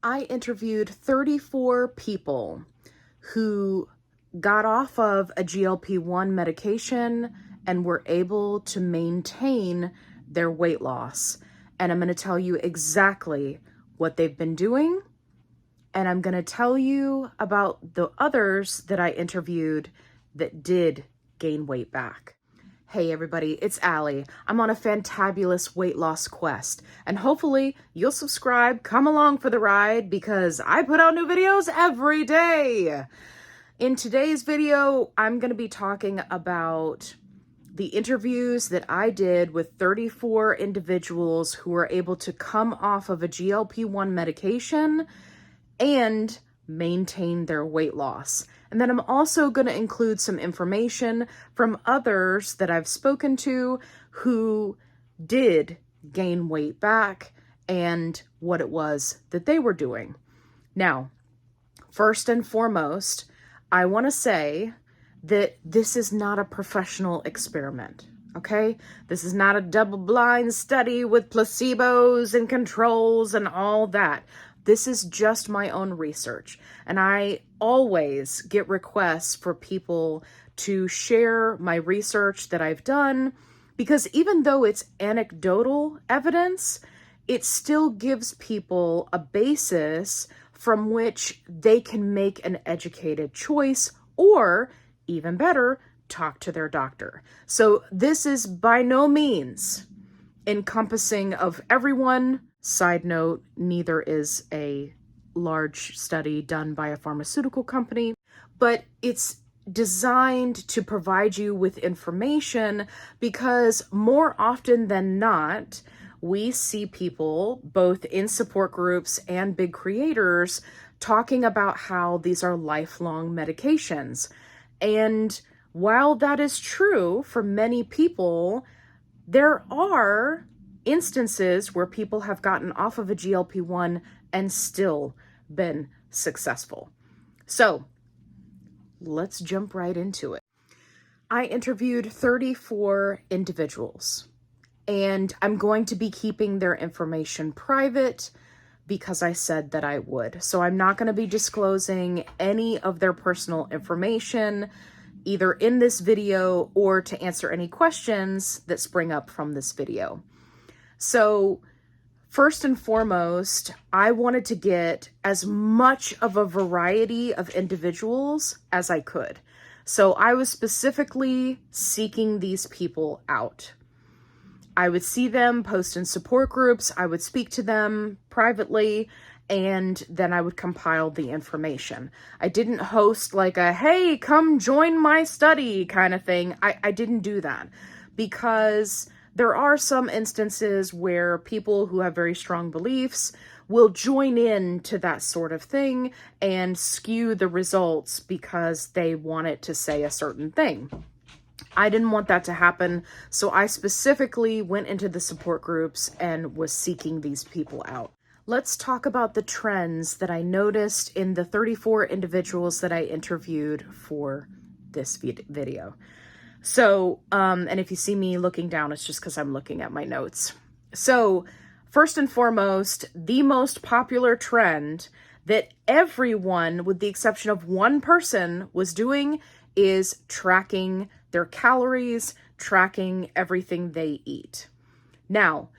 I interviewed 34 people who got off of a GLP-1 medication and were able to maintain their weight loss. And I'm going to tell you exactly what they've been doing. And I'm going to tell you about the others that I interviewed that did gain weight back. Hey everybody, it's Allie. I'm on a fantabulous weight loss quest, and hopefully you'll subscribe, come along for the ride, because I put out new videos every day. In today's video, I'm going to be talking about the interviews that I did with 34 individuals who were able to come off of a GLP-1 medication and maintain their weight loss. And then I'm also going to include some information from others that I've spoken to who did gain weight back and what it was that they were doing. Now, first and foremost, I want to say that this is not a professional experiment, okay? This is not a double-blind study with placebos and controls and all that. This is just my own research, and I always get requests for people to share my research that I've done, because even though it's anecdotal evidence, it still gives people a basis from which they can make an educated choice, or even better, talk to their doctor. So this is by no means encompassing of everyone. Side note, neither is a large study done by a pharmaceutical company, but it's designed to provide you with information, because more often than not, we see people both in support groups and big creators talking about how these are lifelong medications. And while that is true for many people, there are instances where people have gotten off of a GLP-1 and still been successful. So let's jump right into it. I interviewed 34 individuals, and I'm going to be keeping their information private because I said that I would. So I'm not going to be disclosing any of their personal information, either in this video or to answer any questions that spring up from this video. So first and foremost, I wanted to get as much of a variety of individuals as I could. So I was specifically seeking these people out. I would see them post in support groups, I would speak to them privately, and then I would compile the information. I didn't host like a, hey, come join my study kind of thing. I didn't do that, because there are some instances where people who have very strong beliefs will join in to that sort of thing and skew the results because they want it to say a certain thing. I didn't want that to happen, so I specifically went into the support groups and was seeking these people out. Let's talk about the trends that I noticed in the 34 individuals that I interviewed for this video. So, and if you see me looking down, it's just because I'm looking at my notes. So, first and foremost, the most popular trend that everyone, with the exception of one person, was doing is tracking their calories, tracking everything they eat. Now,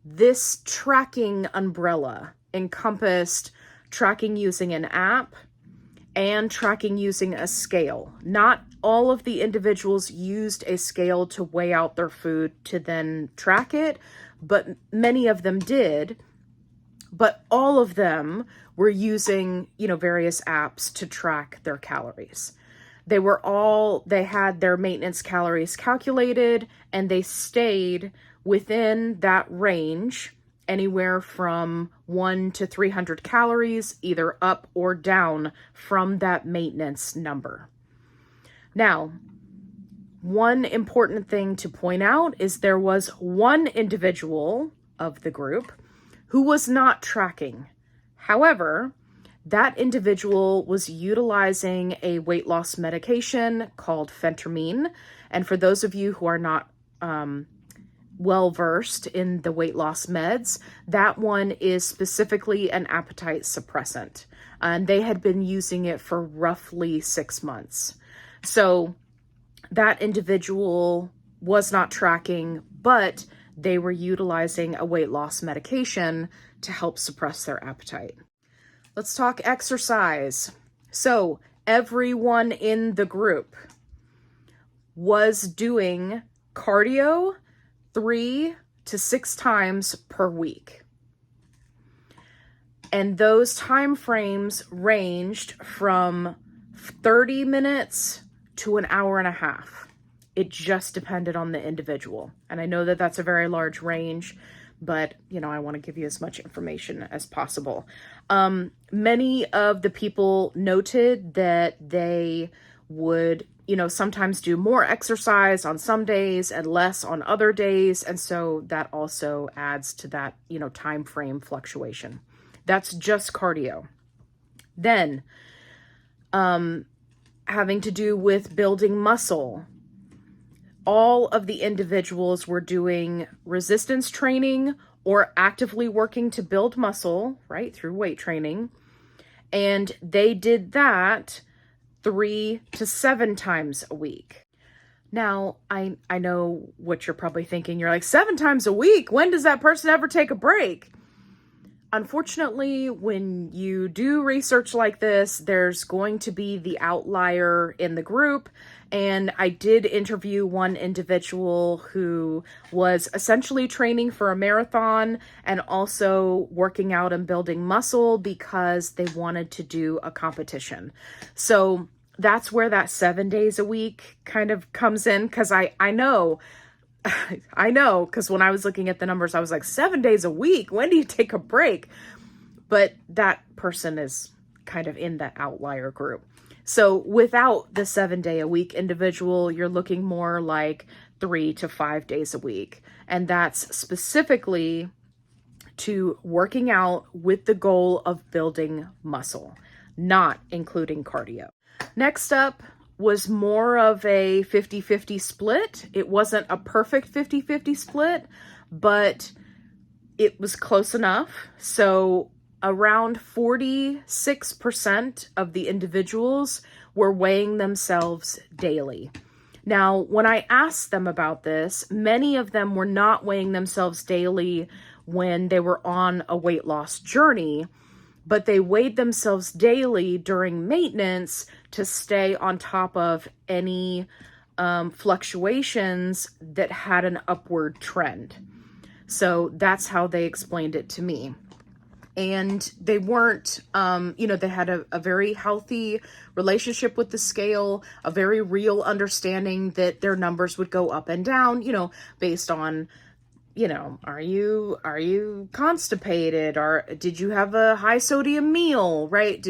this tracking umbrella encompassed tracking using an app and tracking using a scale. Not all of the individuals used a scale to weigh out their food to then track it, but many of them did. But all of them were using, various apps to track their calories. They had their maintenance calories calculated, and they stayed within that range, anywhere from 1 to 300 calories, either up or down from that maintenance number. Now, one important thing to point out is there was one individual of the group who was not tracking. However, that individual was utilizing a weight loss medication called phentermine. And for those of you who are not well-versed in the weight loss meds. That one is specifically an appetite suppressant, and they had been using it for roughly 6 months. So that individual was not tracking, but they were utilizing a weight loss medication to help suppress their appetite. Let's talk exercise. So everyone in the group was doing cardio 3 to 6 times per week. And those time frames ranged from 30 minutes to an hour and a half. It just depended on the individual. And I know that that's a very large range, but I want to give you as much information as possible. Many of the people noted that they would, sometimes do more exercise on some days and less on other days. And so that also adds to that, time frame fluctuation. That's just cardio. Then, having to do with building muscle, all of the individuals were doing resistance training or actively working to build muscle, right, through weight training. And they did that 3 to 7 times a week. Now, I know what you're probably thinking. You're like, 7 times a week? When does that person ever take a break? Unfortunately, when you do research like this, there's going to be the outlier in the group. And I did interview one individual who was essentially training for a marathon and also working out and building muscle because they wanted to do a competition. So that's where that 7 days a week kind of comes in, because I know, because when I was looking at the numbers, I was like, 7 days a week? When do you take a break? But that person is kind of in that outlier group. So without the 7-day-a-week individual, you're looking more like 3 to 5 days a week. And that's specifically to working out with the goal of building muscle, not including cardio. Next up was more of a 50-50 split. It wasn't a perfect 50-50 split, but it was close enough. So around 46% of the individuals were weighing themselves daily. Now, when I asked them about this, many of them were not weighing themselves daily when they were on a weight loss journey, but they weighed themselves daily during maintenance to stay on top of any fluctuations that had an upward trend. So that's how they explained it to me. And they weren't, they had a very healthy relationship with the scale, a very real understanding that their numbers would go up and down, based on, are you constipated, or did you have a high sodium meal, right?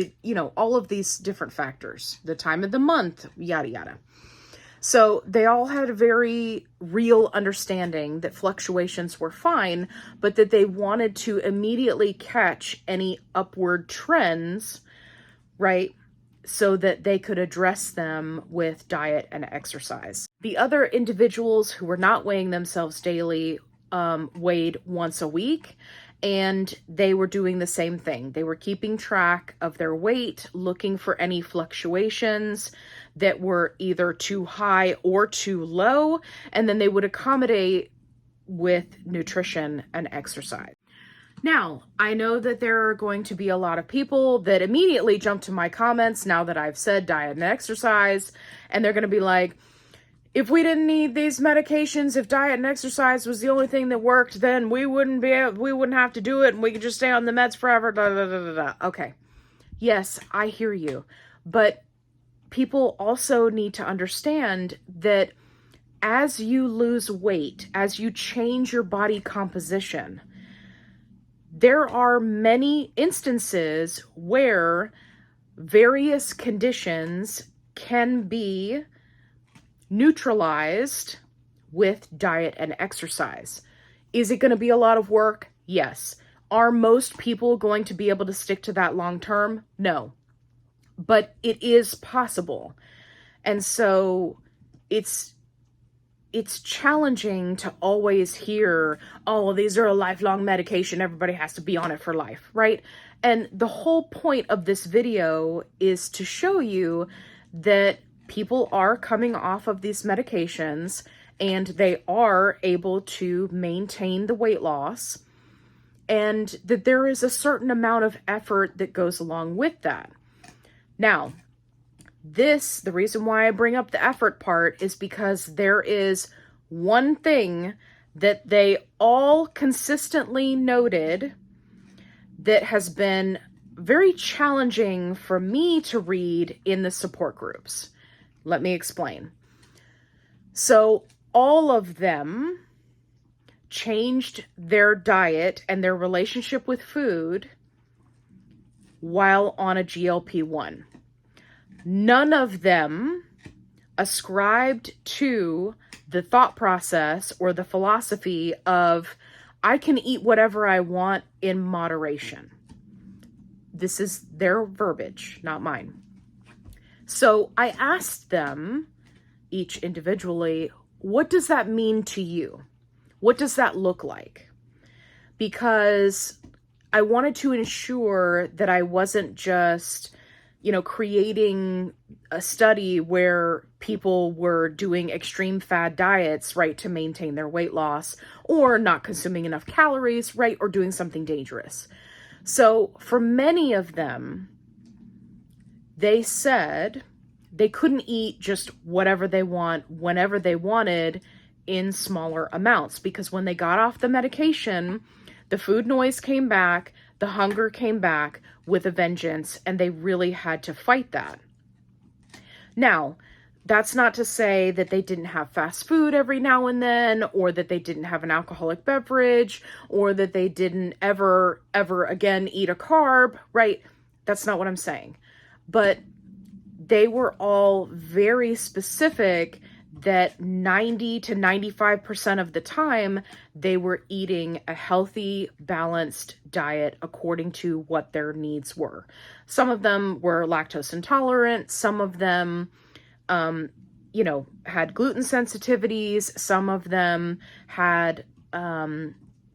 All of these different factors, the time of the month, yada, yada. So they all had a very real understanding that fluctuations were fine, but that they wanted to immediately catch any upward trends, right? So that they could address them with diet and exercise. The other individuals who were not weighing themselves daily weighed once a week, and they were doing the same thing. They were keeping track of their weight, looking for any fluctuations that were either too high or too low, and then they would accommodate with nutrition and exercise. Now, I know that there are going to be a lot of people that immediately jump to my comments now that I've said diet and exercise, and they're going to be like, if we didn't need these medications, if diet and exercise was the only thing that worked, then we wouldn't have to do it, and we could just stay on the meds forever. Da, da, da, da, da. Okay. Yes, I hear you. But people also need to understand that as you lose weight, as you change your body composition, there are many instances where various conditions can be neutralized with diet and exercise. Is it going to be a lot of work? Yes. Are most people going to be able to stick to that long term? No. But it is possible. And so it's it's challenging to always hear, oh, these are a lifelong medication, everybody has to be on it for life, right? And the whole point of this video is to show you that people are coming off of these medications and they are able to maintain the weight loss, and that there is a certain amount of effort that goes along with that. Now, the reason why I bring up the effort part is because there is one thing that they all consistently noted that has been very challenging for me to read in the support groups. Let me explain. So all of them changed their diet and their relationship with food while on a GLP-1. None of them ascribed to the thought process or the philosophy of, I can eat whatever I want in moderation. This is their verbiage, not mine. So I asked them each individually, what does that mean to you? What does that look like? Because I wanted to ensure that I wasn't just, creating a study where people were doing extreme fad diets, right, to maintain their weight loss, or not consuming enough calories, right, or doing something dangerous. So for many of them, they said they couldn't eat just whatever they want, whenever they wanted, in smaller amounts, because when they got off the medication, the food noise came back, the hunger came back with a vengeance, and they really had to fight that. Now, that's not to say that they didn't have fast food every now and then, or that they didn't have an alcoholic beverage, or that they didn't ever again eat a carb, right? That's not what I'm saying. But they were all very specific that 90 to 95% of the time they were eating a healthy, balanced diet according to what their needs were. Some of them were lactose intolerant. Some of them, had gluten sensitivities. Some of them had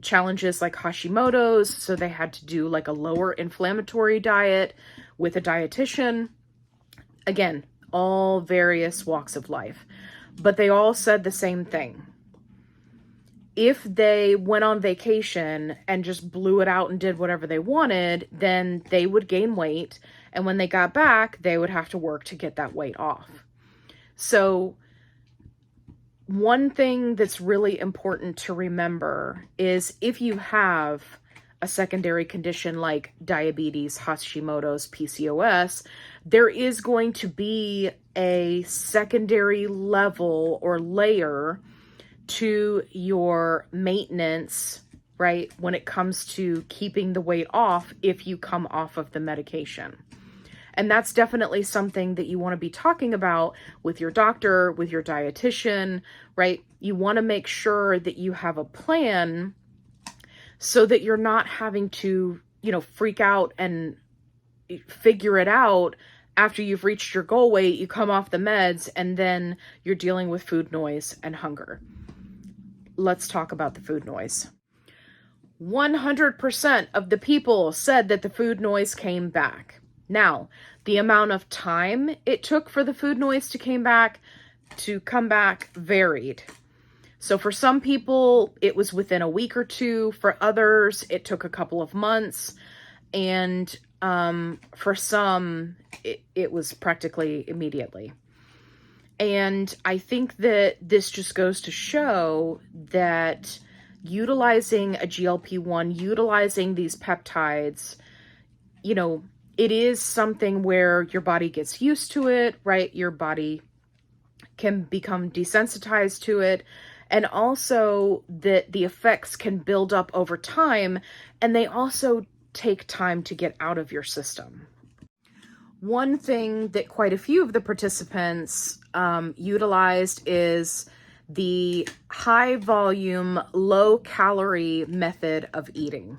challenges like Hashimoto's, so they had to do like a lower inflammatory diet with a dietitian. Again, all various walks of life. But they all said the same thing. If they went on vacation and just blew it out and did whatever they wanted, then they would gain weight. And when they got back, they would have to work to get that weight off. So one thing that's really important to remember is if you have a secondary condition like diabetes, Hashimoto's, PCOS, there is going to be a secondary level or layer to your maintenance, right, when it comes to keeping the weight off if you come off of the medication. And that's definitely something that you want to be talking about with your doctor, with your dietitian, right? You want to make sure that you have a plan so that you're not having to, freak out and figure it out after you've reached your goal weight, you come off the meds, and then you're dealing with food noise and hunger. Let's talk about the food noise. 100% of the people said that the food noise came back. Now, the amount of time it took for the food noise to come back varied. So for some people, it was within a week or two. For others, it took a couple of months. And for some, it was practically immediately. And I think that this just goes to show that utilizing a GLP-1, utilizing these peptides, it is something where your body gets used to it, right? Your body can become desensitized to it. And also that the effects can build up over time, and they also take time to get out of your system. One thing that quite a few of the participants utilized is the high volume, low calorie method of eating.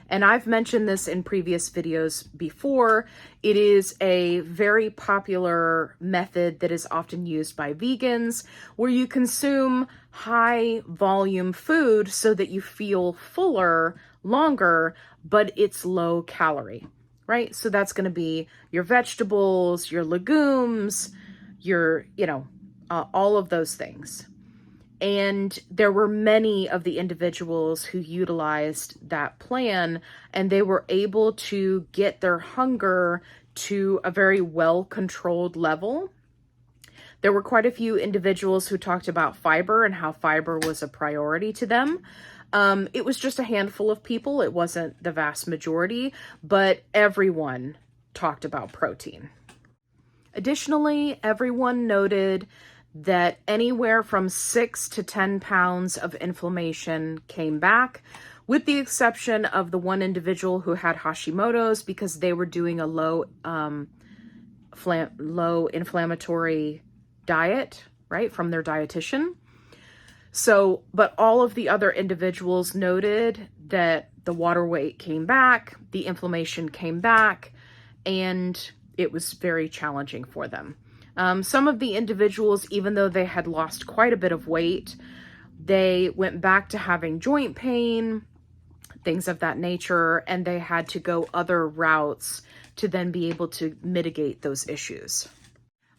And I've mentioned this in previous videos before. It is a very popular method that is often used by vegans, where you consume high volume food so that you feel fuller longer, but it's low calorie, right? So that's going to be your vegetables, your legumes, your, all of those things. And there were many of the individuals who utilized that plan, and they were able to get their hunger to a very well-controlled level. There were quite a few individuals who talked about fiber and how fiber was a priority to them. It was just a handful of people. It wasn't the vast majority, but everyone talked about protein. Additionally, everyone noted that anywhere from 6 to 10 pounds of inflammation came back, with the exception of the one individual who had Hashimoto's, because they were doing a low inflammatory diet, right, from their dietitian. So, but all of the other individuals noted that the water weight came back, the inflammation came back, and it was very challenging for them. Some of the individuals, even though they had lost quite a bit of weight, they went back to having joint pain, things of that nature, and they had to go other routes to then be able to mitigate those issues.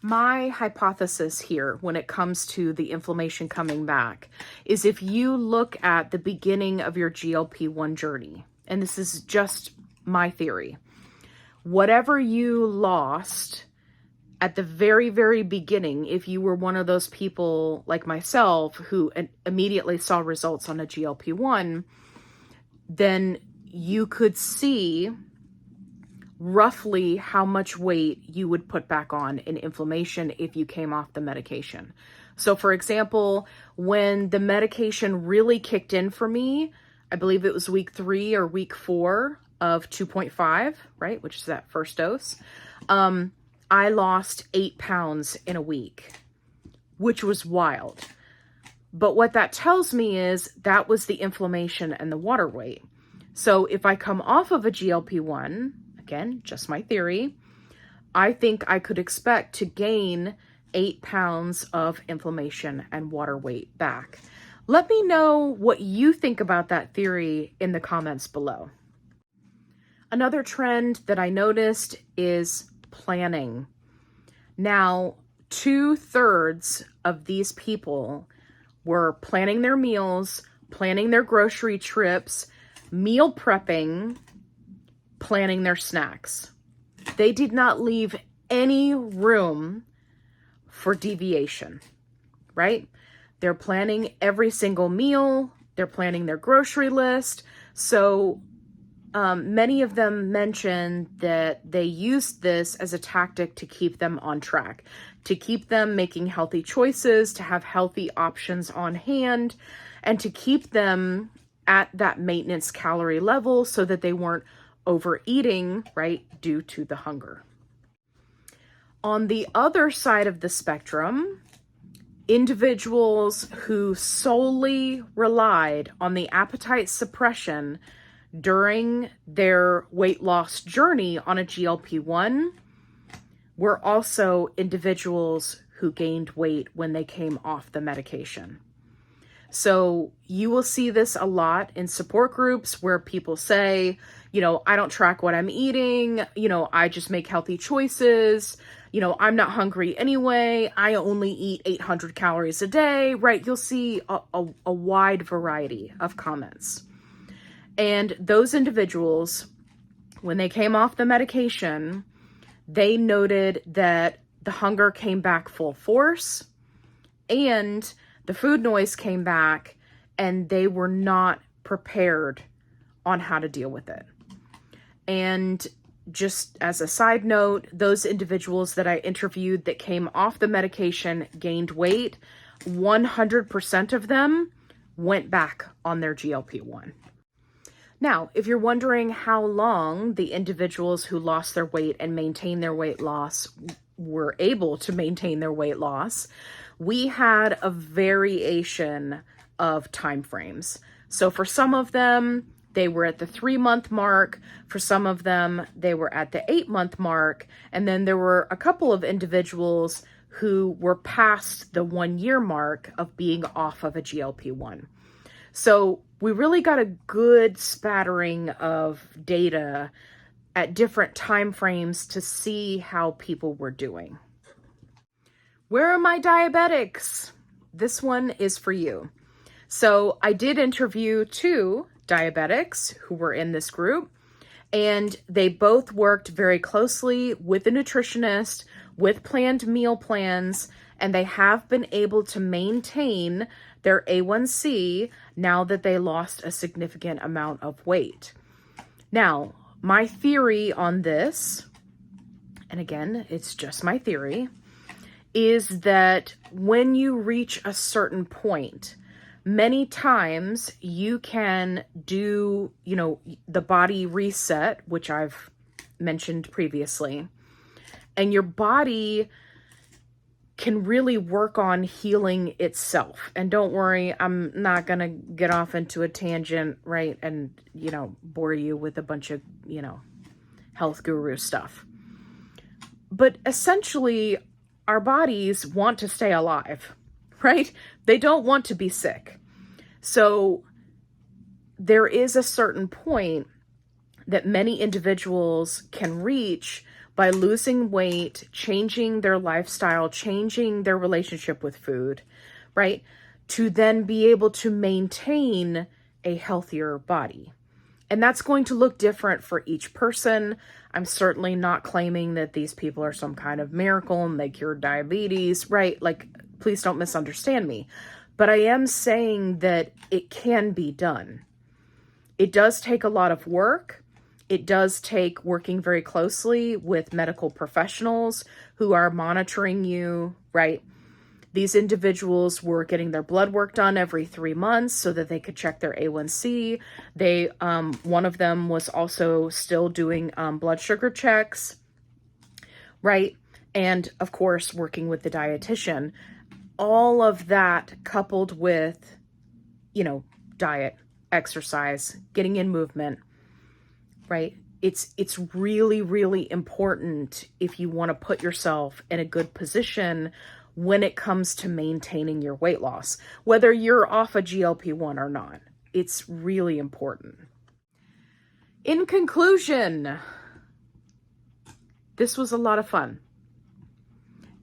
My hypothesis here when it comes to the inflammation coming back is if you look at the beginning of your GLP-1 journey, and this is just my theory, whatever you lost at the very, very beginning, if you were one of those people like myself who immediately saw results on a GLP-1, then you could see roughly how much weight you would put back on in inflammation if you came off the medication. So for example, when the medication really kicked in for me, I believe it was week 3 or week 4 of 2.5, right, which is that first dose, I lost 8 pounds in a week, which was wild. But what that tells me is that was the inflammation and the water weight. So if I come off of a GLP-1, again, just my theory, I think I could expect to gain 8 pounds of inflammation and water weight back. Let me know what you think about that theory in the comments below. Another trend that I noticed is planning. Now, 2/3 of these people were planning their meals, planning their grocery trips, meal prepping, planning their snacks. They did not leave any room for deviation, right? They're planning every single meal. They're planning their grocery list. So many of them mentioned that they used this as a tactic to keep them on track, to keep them making healthy choices, to have healthy options on hand, and to keep them at that maintenance calorie level so that they weren't overeating, right, due to the hunger. On the other side of the spectrum, individuals who solely relied on the appetite suppression during their weight loss journey on a GLP-1 were also individuals who gained weight when they came off the medication. So you will see this a lot in support groups where people say, I don't track what I'm eating, I just make healthy choices, I'm not hungry anyway, I only eat 800 calories a day, right? You'll see a wide variety of comments. And those individuals, when they came off the medication, they noted that the hunger came back full force and the food noise came back, and they were not prepared on how to deal with it. And just as a side note, those individuals that I interviewed that came off the medication gained weight, 100% of them went back on their GLP-1. Now, if you're wondering how long the individuals who lost their weight and maintained their weight loss were able to maintain their weight loss, we had a variation of time frames. So for some of them, They were at the 3-month mark. For some of them, they were at the 8-month mark. And then there were a couple of individuals who were past the 1-year mark of being off of a GLP-1. So we really got a good spattering of data at different time frames to see how people were doing. Where are my diabetics? This one is for you. So I did interview 2 diabetics who were in this group, and they both worked very closely with a nutritionist, with planned meal plans, and they have been able to maintain their A1C now that they lost a significant amount of weight. Now, my theory on this, and again, it's just my theory, is that when you reach a certain point, many times you can do, the body reset, which I've mentioned previously, and your body can really work on healing itself. And don't worry, I'm not going to get off into a tangent, right? And, bore you with a bunch of, health guru stuff. But essentially, our bodies want to stay alive, right? They don't want to be sick. So there is a certain point that many individuals can reach by losing weight, changing their lifestyle, changing their relationship with food, right? To then be able to maintain a healthier body. And that's going to look different for each person. I'm certainly not claiming that these people are some kind of miracle and they cure diabetes, right? Like, please don't misunderstand me. But I am saying that it can be done. It does take a lot of work. It does take working very closely with medical professionals who are monitoring you, right? These individuals were getting their blood work done every 3 months so that they could check their A1C. One of them was also still doing blood sugar checks, right? And of course, working with the dietitian. All of that coupled with, diet, exercise, getting in movement, right? It's really, really important if you want to put yourself in a good position when it comes to maintaining your weight loss, whether you're off a GLP-1 or not. It's really important. In conclusion, this was a lot of fun.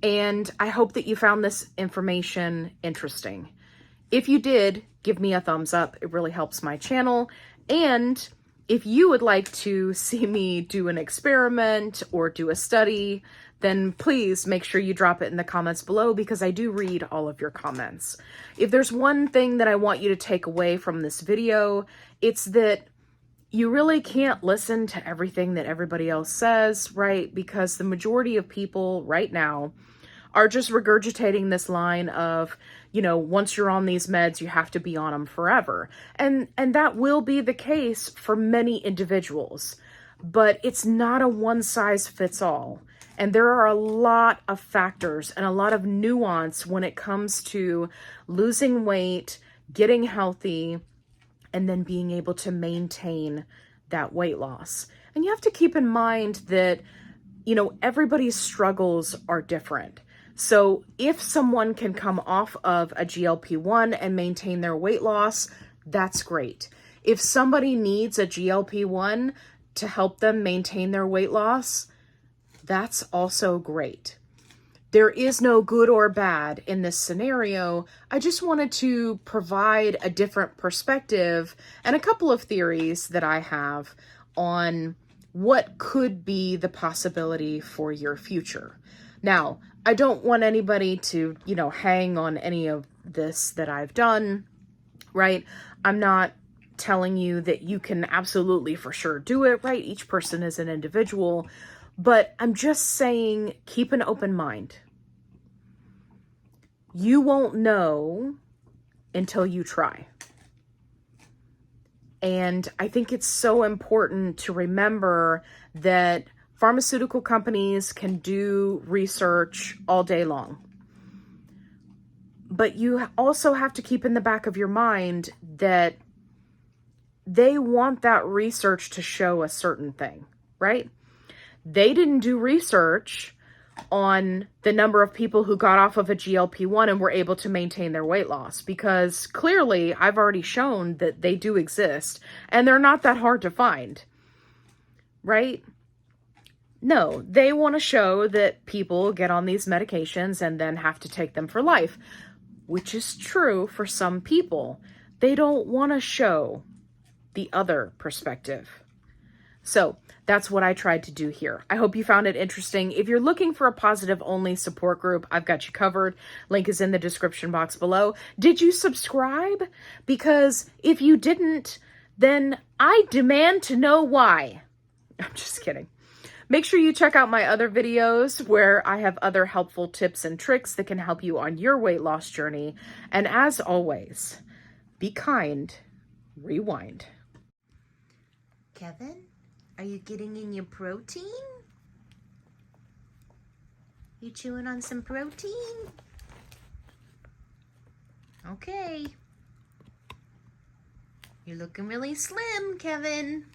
And I hope that you found this information interesting. If you did, give me a thumbs up. It really helps my channel. And if you would like to see me do an experiment or do a study, then please make sure you drop it in the comments below, because I do read all of your comments. If there's one thing that I want you to take away from this video, it's that you really can't listen to everything that everybody else says, right? Because the majority of people right now are just regurgitating this line of, once you're on these meds, you have to be on them forever. And that will be the case for many individuals, but it's not a one size fits all. And there are a lot of factors and a lot of nuance when it comes to losing weight, getting healthy, and then being able to maintain that weight loss. And you have to keep in mind that, everybody's struggles are different. So if someone can come off of a GLP-1 and maintain their weight loss, that's great. If somebody needs a GLP-1 to help them maintain their weight loss, that's also great. There is no good or bad in this scenario. I just wanted to provide a different perspective and a couple of theories that I have on what could be the possibility for your future. Now, I don't want anybody to, hang on any of this that I've done, right? I'm not telling you that you can absolutely for sure do it, right? Each person is an individual, but I'm just saying, keep an open mind. You won't know until you try. And I think it's so important to remember that pharmaceutical companies can do research all day long. But you also have to keep in the back of your mind that they want that research to show a certain thing, right? They didn't do research on the number of people who got off of a GLP-1 and were able to maintain their weight loss, because clearly I've already shown that they do exist and they're not that hard to find, right? No, they want to show that people get on these medications and then have to take them for life, which is true for some people. They don't want to show the other perspective. So that's what I tried to do here. I hope you found it interesting. If you're looking for a positive-only support group, I've got you covered. Link is in the description box below. Did you subscribe? Because if you didn't, then I demand to know why. I'm just kidding. Make sure you check out my other videos where I have other helpful tips and tricks that can help you on your weight loss journey. And as always, be kind, rewind. Kevin, are you getting in your protein? You chewing on some protein? Okay. You're looking really slim, Kevin.